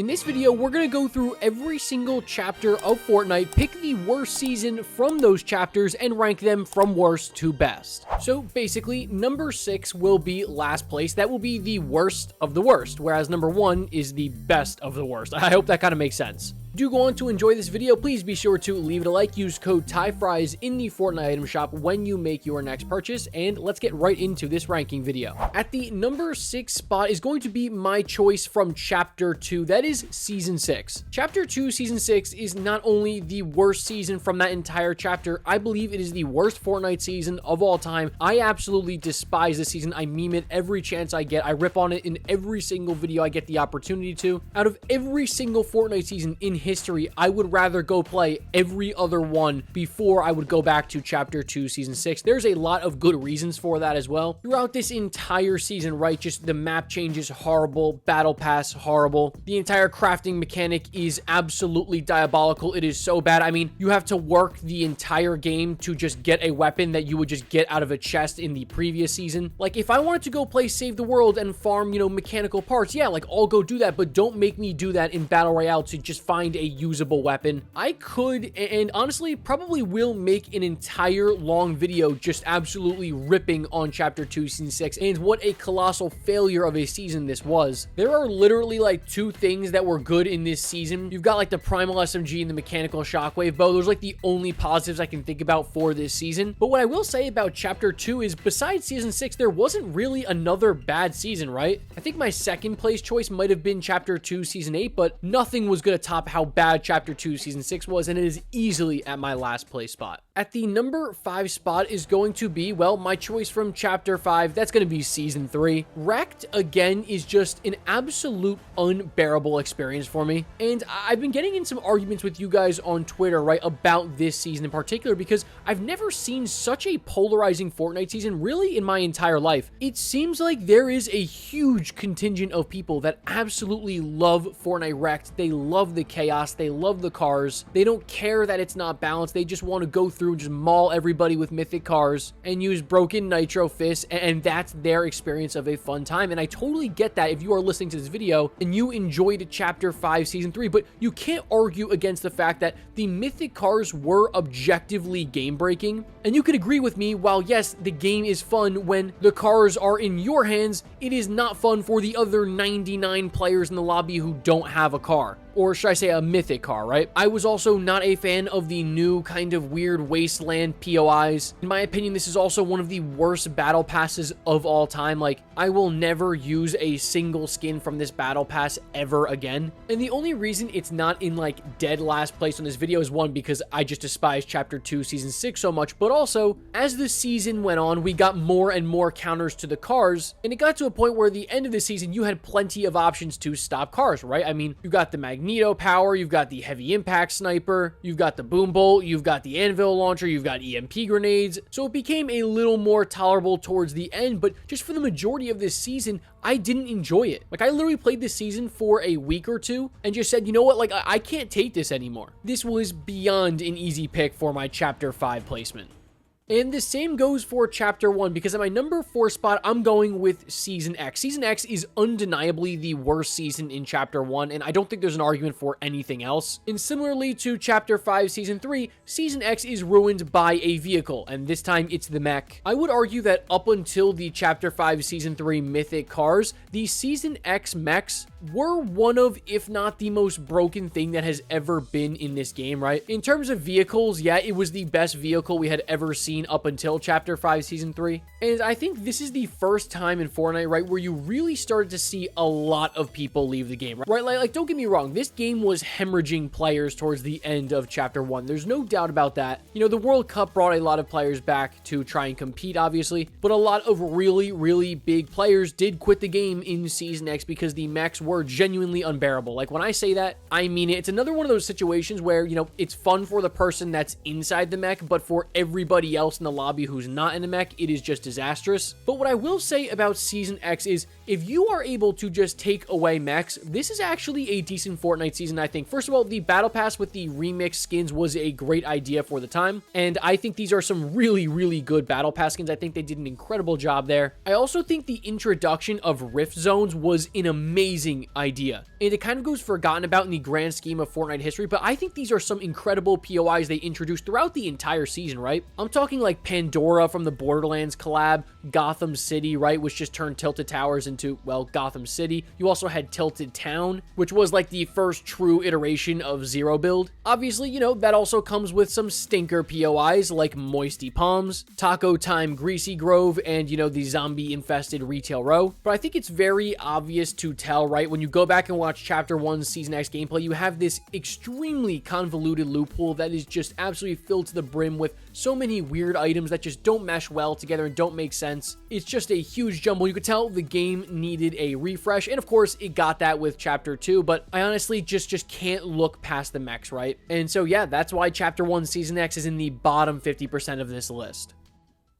In this video, we're going to go through every single chapter of Fortnite, pick the worst season from those chapters, and rank them from worst to best. So basically, number 6 will be last place. That will be the worst of the worst, whereas number 1 is the best of the worst. I hope that kind of makes sense. Do go on to enjoy this video. Please be sure to leave it a like, use code TYFRYZ in the Fortnite item shop when you make your next purchase, and let's get right into this ranking video. At the number 6 spot is going to be my choice from Chapter 2, that is Season 6. Chapter 2, Season 6 is not only the worst season from that entire chapter, I believe it is the worst Fortnite season of all time. I absolutely despise this season. I meme it every chance I get. I rip on it in every single video I get the opportunity to. Out of every single Fortnite season in history, I would rather go play every other one before I would go back to Chapter 2, Season 6. There's a lot of good reasons for that as well. Throughout this entire season, right, just the map changes horrible, battle pass horrible. The entire crafting mechanic is absolutely diabolical. It is so bad. I mean, you have to work the entire game to just get a weapon that you would just get out of a chest in the previous season. Like, if I wanted to go play Save the World and farm, mechanical parts, yeah, like, I'll go do that, but don't make me do that in Battle Royale to just find a usable weapon. I could, and honestly, probably will make an entire long video just absolutely ripping on Chapter 2, Season 6, and what a colossal failure of a season this was. There are literally, like, 2 things that were good in this season. You've got, like, the Primal SMG and the Mechanical Shockwave bow. Those are, like, the only positives I can think about for this season. But what I will say about Chapter 2 is, besides Season 6, there wasn't really another bad season, right? I think my second place choice might have been Chapter 2, Season 8, but nothing was going to top how bad Chapter 2, Season 6 was, and it is easily at my last place spot. At the number 5 spot is going to be, well, my choice from Chapter 5. That's going to be Season 3. Wrecked, again, is just an absolute unbearable experience for me, and I've been getting in some arguments with you guys on Twitter, right, about this season in particular, because I've never seen such a polarizing Fortnite season really in my entire life. It seems like there is a huge contingent of people that absolutely love Fortnite Wrecked. They love the chaos, they love the cars, they don't care that it's not balanced, they just want to go through and just maul everybody with mythic cars and use broken nitro fists, and that's their experience of a fun time. And I totally get that if you are listening to this video and you enjoyed Chapter 5 Season 3, but you can't argue against the fact that the mythic cars were objectively game breaking. And you could agree with me, while yes, the game is fun when the cars are in your hands, it is not fun for the other 99 players in the lobby who don't have a car. Or should I say a mythic car, right? I was also not a fan of the new kind of weird wasteland POIs. In my opinion, this is also one of the worst battle passes of all time. Like, I will never use a single skin from this battle pass ever again. And the only reason it's not in, like, dead last place on this video is, one, because I just despise Chapter 2, Season 6 so much, but also, as the season went on, we got more and more counters to the cars, and it got to a point where at the end of the season, you had plenty of options to stop cars, right? I mean, you got the Magneto power, you've got the heavy impact sniper, you've got the boom bolt, you've got the anvil launcher, you've got EMP grenades, so it became a little more tolerable towards the end. But just for the majority of this season, I didn't enjoy it. Like, I literally played this season for a week or two and just said, you know what, like, I can't take this anymore. This was beyond an easy pick for my Chapter 5 placement. And the same goes for Chapter 1, because at my number 4 spot, I'm going with Season X. Season X is undeniably the worst season in Chapter 1, and I don't think there's an argument for anything else. And similarly to Chapter 5, Season 3, Season X is ruined by a vehicle, and this time it's the mech. I would argue that up until the Chapter 5, Season 3 mythic cars, the Season X mechs were one of, if not the most broken thing that has ever been in this game, right? In terms of vehicles, yeah, it was the best vehicle we had ever seen up until Chapter 5 Season 3. And I think this is the first time in Fortnite, right, where you really started to see a lot of people leave the game, right? Like, don't get me wrong, this game was hemorrhaging players towards the end of Chapter 1. There's no doubt about that. The World Cup brought a lot of players back to try and compete, obviously, but a lot of really, really big players did quit the game in Season X because the mechs were genuinely unbearable. Like, when I say that, I mean it. It's another one of those situations where, it's fun for the person that's inside the mech, but for everybody else else in the lobby who's not in a mech, it is just disastrous. But what I will say about Season X is, if you are able to just take away mechs, this is actually a decent Fortnite season, I think. First of all, the Battle Pass with the remix skins was a great idea for the time, and I think these are some really, really good Battle Pass skins. I think they did an incredible job there. I also think the introduction of Rift Zones was an amazing idea, and it kind of goes forgotten about in the grand scheme of Fortnite history, but I think these are some incredible POIs they introduced throughout the entire season, right? I'm talking like Pandora from the Borderlands collab, Gotham City, right, which just turned Tilted Towers into, well, Gotham City. You also had Tilted Town, which was like the first true iteration of Zero Build. Obviously, you know, that also comes with some stinker POIs like Moisty Palms, Taco Time Greasy Grove, and, you know, the zombie-infested Retail Row. But I think it's very obvious to tell, right? When you go back and watch Chapter 1 Season X gameplay, you have this extremely convoluted loophole that is just absolutely filled to the brim with so many weird items that just don't mesh well together and don't make sense. It's just a huge jumble. You could tell the game needed a refresh, and of course, it got that with Chapter 2, but I honestly just can't look past the mechs, right? And so yeah, that's why Chapter 1 Season X is in the bottom 50% of this list.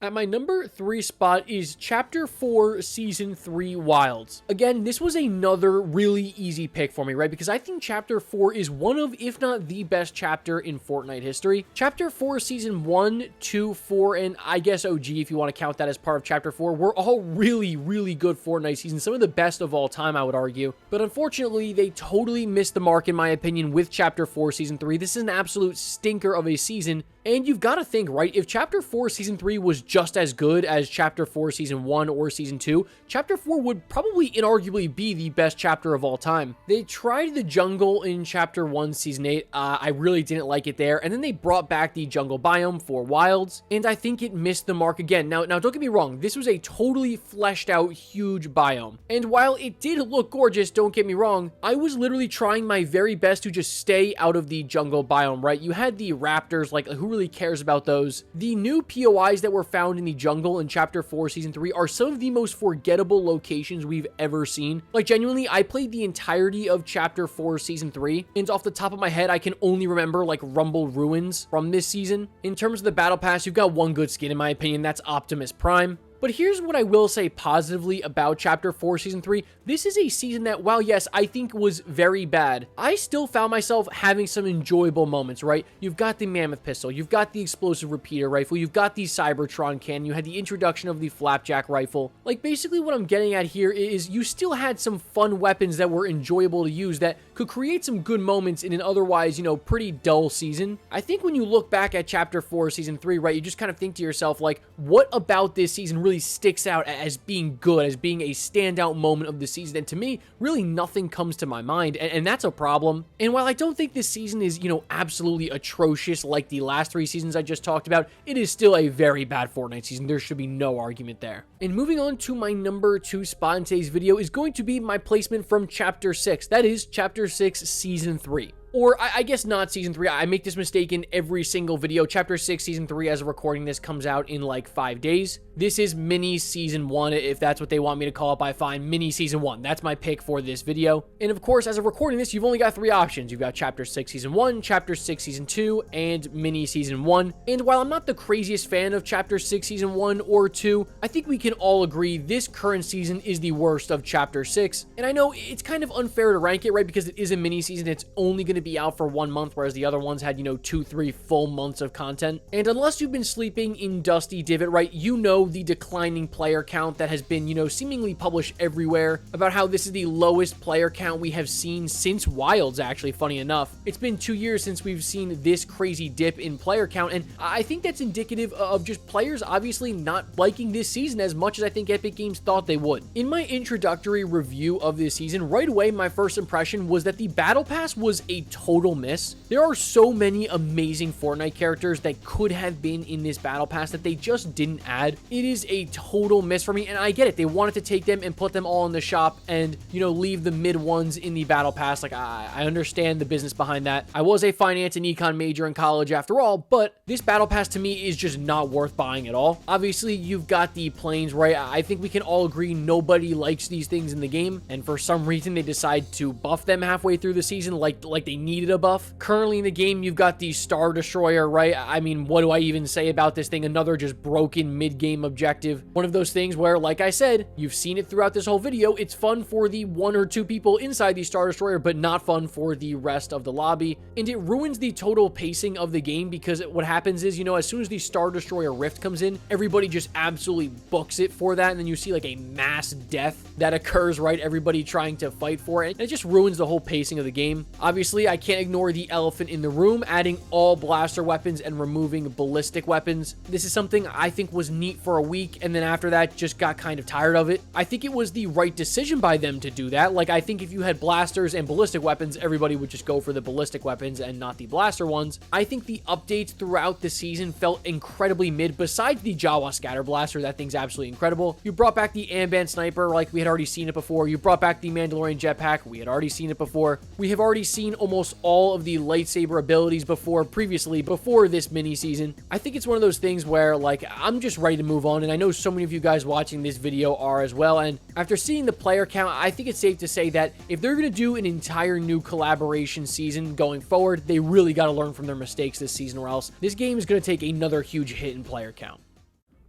At my number 3 spot is Chapter 4 Season 3 Wilds. Again, this was another really easy pick for me, right? Because I think Chapter 4 is one of, if not the best chapter in Fortnite history. Chapter 4 Season 1, 2, 4, and I guess OG, if you want to count that as part of Chapter 4, were all really, really good Fortnite seasons. Some of the best of all time, I would argue. But unfortunately, they totally missed the mark, in my opinion, with Chapter 4 Season 3. This is an absolute stinker of a season. And you've got to think, right, if Chapter 4 Season 3 was just as good as Chapter 4 Season 1 or Season 2, Chapter 4 would probably inarguably be the best chapter of all time. They tried the jungle in Chapter 1 Season 8. I really didn't like it there. And then they brought back the jungle biome for Wilds, and I think it missed the mark again. Now don't get me wrong, this was a totally fleshed out, huge biome. And while it did look gorgeous, don't get me wrong, I was literally trying my very best to just stay out of the jungle biome, right? You had the raptors, like, who really cares about those? The new POIs that were found in the jungle in Chapter 4 Season 3 are some of the most forgettable locations we've ever seen. Like, genuinely, I played the entirety of Chapter 4 Season 3, and off the top of my head, I can only remember, like, Rumble Ruins from this season. In terms of the Battle Pass, you've got one good skin, in my opinion, that's Optimus Prime. But here's what I will say positively about Chapter 4 Season 3. This is a season that, while yes, I think was very bad, I still found myself having some enjoyable moments, right? You've got the Mammoth Pistol, you've got the Explosive Repeater Rifle, you've got the Cybertron Cannon, you had the introduction of the Flapjack Rifle. Like, basically what I'm getting at here is you still had some fun weapons that were enjoyable to use that could create some good moments in an otherwise, you know, pretty dull season. I think when you look back at Chapter 4 Season 3, right, you just kind of think to yourself, like, what about this season really sticks out as being good, as being a standout moment of the season? And to me, really nothing comes to my mind, and that's a problem. And while I don't think this season is, you know, absolutely atrocious like the last 3 seasons I just talked about, it is still a very bad Fortnite season. There should be no argument there. And moving on to my number 2 spot in today's video is going to be my placement from Chapter 6. That is Chapter 6 Season 3. Or, I guess not Season 3. I make this mistake in every single video. Chapter 6, Season 3, as of recording this, comes out in like 5 days. This is Mini Season 1, if that's what they want me to call it by fine. Mini Season 1. That's my pick for this video. And of course, as of recording this, you've only got 3 options. You've got Chapter 6, Season 1, Chapter 6, Season 2, and Mini Season 1. And while I'm not the craziest fan of Chapter 6, Season 1 or 2, I think we can all agree this current season is the worst of Chapter 6. And I know it's kind of unfair to rank it, right? Because it is a mini season. It's only going to be out for 1 month, whereas the other ones had, you know, 2-3 full months of content. And unless you've been sleeping in Dusty Divot, right, you know the declining player count that has been, you know, seemingly published everywhere about how this is the lowest player count we have seen since Wilds, actually, funny enough. It's been 2 years since we've seen this crazy dip in player count, and I think that's indicative of just players obviously not liking this season as much as I think Epic Games thought they would. In my introductory review of this season, right away, my first impression was that the Battle Pass was a total miss. There are so many amazing Fortnite characters that could have been in this Battle Pass that they just didn't add. It is a total miss for me, and I get it. They wanted to take them and put them all in the shop and, you know, leave the mid ones in the Battle Pass. Like, I understand the business behind that. I was a finance and econ major in college after all, but this Battle Pass to me is just not worth buying at all. Obviously, you've got the planes, right? I think we can all agree nobody likes these things in the game, and for some reason they decide to buff them halfway through the season like they needed a buff. Currently in the game, you've got the Star Destroyer, right? I mean, what do I even say about this thing? Another just broken mid-game objective. One of those things where, like I said, you've seen it throughout this whole video. It's fun for the 1 or 2 people inside the Star Destroyer, but not fun for the rest of the lobby. And it ruins the total pacing of the game because what happens is, you know, as soon as the Star Destroyer Rift comes in, everybody just absolutely books it for that. And then you see like a mass death that occurs, right? Everybody trying to fight for it. And it just ruins the whole pacing of the game. Obviously, I can't ignore the elephant in the room, adding all blaster weapons and removing ballistic weapons. This is something I think was neat for a week, and then after that, just got kind of tired of it. I think it was the right decision by them to do that. Like, I think if you had blasters and ballistic weapons, everybody would just go for the ballistic weapons and not the blaster ones. I think the updates throughout the season felt incredibly mid, besides the Jawa Scatter Blaster. That thing's absolutely incredible. You brought back the Amband Sniper, like we had already seen it before. You brought back the Mandalorian Jetpack. We had already seen it before. We have already seen almost all of the lightsaber abilities before this mini season. I think it's one of those things where, like, I'm just ready to move on, and I know so many of you guys watching this video are as well. And after seeing the player count, I think it's safe to say that if they're going to do an entire new collaboration season going forward, they really got to learn from their mistakes this season, or else this game is going to take another huge hit in player count.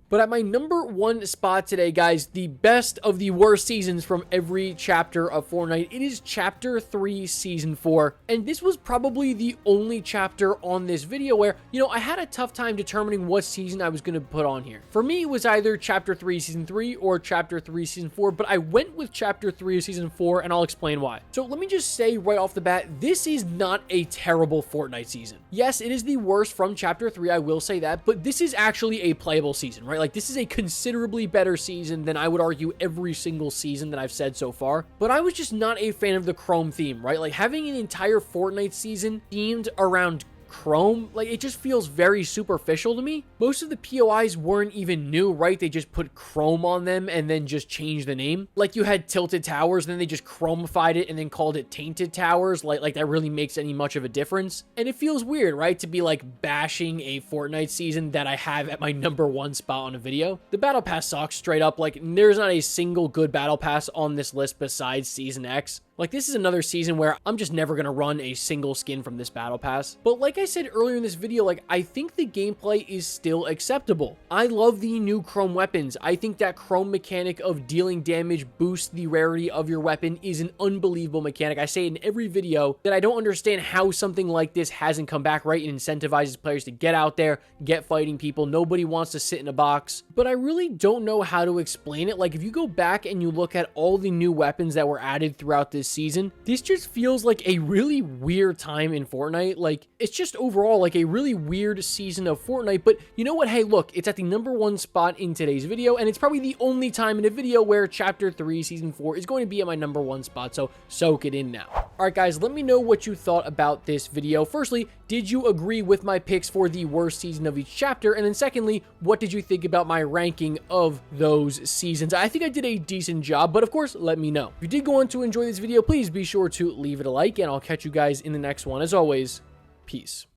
But at my number 1 spot today, guys, the best of the worst seasons from every chapter of Fortnite, it is Chapter 3, Season 4. And this was probably the only chapter on this video where, you know, I had a tough time determining what season I was going to put on here. For me, it was either Chapter 3, Season 3 or Chapter 3, Season 4, but I went with Chapter 3 of Season 4, and I'll explain why. So let me just say right off the bat, this is not a terrible Fortnite season. Yes, it is the worst from Chapter 3, I will say that, but this is actually a playable season, right? Like, this is a considerably better season than I would argue every single season that I've said so far. But I was just not a fan of the Chrome theme, right? Like, having an entire Fortnite season themed around Chrome, like, it just feels very superficial to me. Most of the POIs weren't even new, right? They just put Chrome on them and then just changed the name. Like, you had Tilted Towers, then they just Chromified it and then called it Tainted Towers. Like that really makes any much of a difference. And it feels weird, right? To be like bashing a Fortnite season that I have at my number 1 spot on a video. The Battle Pass sucks straight up. Like, there's not a single good Battle Pass on this list besides Season X. Like, this is another season where I'm just never going to run a single skin from this Battle Pass. But like I said earlier in this video, like, I think the gameplay is still acceptable. I love the new Chrome weapons. I think that Chrome mechanic of dealing damage boosts the rarity of your weapon is an unbelievable mechanic. I say in every video that I don't understand how something like this hasn't come back, right? It incentivizes players to get out there, get fighting people. Nobody wants to sit in a box. But I really don't know how to explain it. Like, if you go back and you look at all the new weapons that were added throughout this season, this just feels like a really weird time in Fortnite. Like, it's just overall like a really weird season of Fortnite. But you know what? Hey, look, it's at the number 1 spot in today's video, and it's probably the only time in a video where Chapter 3 Season 4 is going to be at my number 1 spot, so soak it in now. All right, guys, let me know what you thought about this video. Firstly, did you agree with my picks for the worst season of each chapter? And then secondly, what did you think about my ranking of those seasons? I think I did a decent job, but of course, let me know. If you did go on to enjoy this video, please be sure to leave it a like, and I'll catch you guys in the next one. As always, peace.